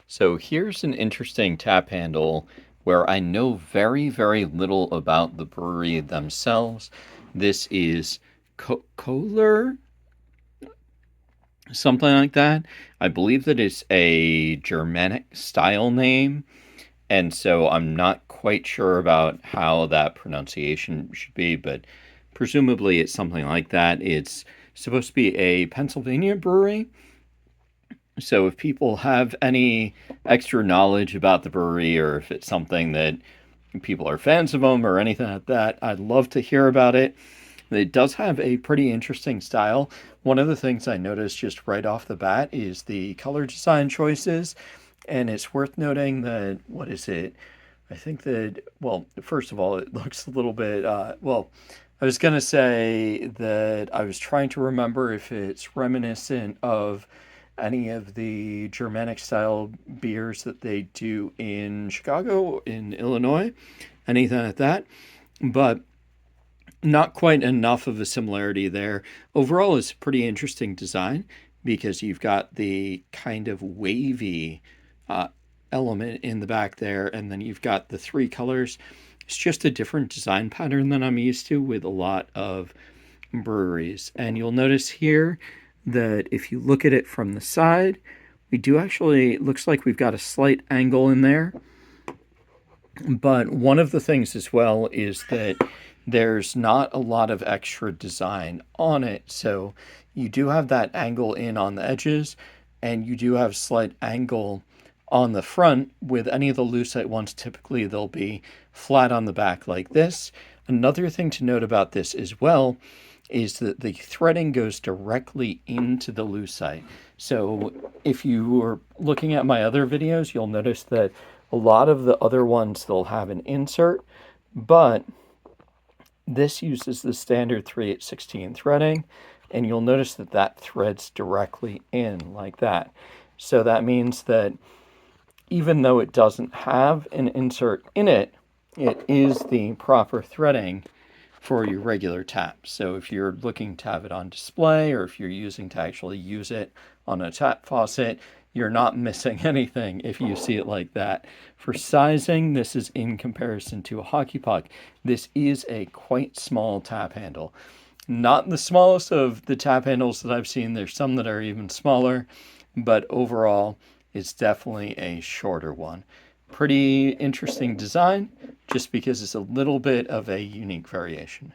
So here's an interesting tap handle where I know very, very little about the brewery themselves. This is Koehler, something like that. I believe that it's a Germanic style name, and so I'm not quite sure about how that pronunciation should be, but presumably it's something like that. It's supposed to be a Pennsylvania brewery. So if people have any extra knowledge about the brewery, or if it's something that people are fans of them or anything like that, I'd love to hear about it. It does have a pretty interesting style. One of the things I noticed just right off the bat is the color design choices. And it's worth noting that, what is it? I think that, well, first of all, it looks a little bit, I was going to say that I was trying to remember if it's reminiscent of any of the Germanic style beers that they do in Chicago, in Illinois, anything like that. But not quite enough of a similarity there. Overall, it's a pretty interesting design because you've got the kind of wavy uh, element in the back there, and then you've got the three colors. It's just a different design pattern than I'm used to with a lot of breweries. And you'll notice here that if you look at it from the side, we do actually, it looks like we've got a slight angle in there. But one of the things as well is that there's not a lot of extra design on it. So you do have that angle in on the edges, and you do have slight angle on the front. With any of the lucite ones, typically they'll be flat on the back like this. Another thing to note about this as well is that the threading goes directly into the lucite. So if you were looking at my other videos, you'll notice that a lot of the other ones, they'll have an insert, but this uses the standard 3/8/16 threading, and you'll notice that that threads directly in like that. So that means that even though it doesn't have an insert in it, it is the proper threading for your regular tap. So if you're looking to have it on display, or if you're using to actually use it on a tap faucet, you're not missing anything if you see it like that. For sizing, this is in comparison to a hockey puck. This is a quite small tap handle. Not the smallest of the tap handles that I've seen. There's some that are even smaller, but overall, it's definitely a shorter one. Pretty interesting design, just because it's a little bit of a unique variation.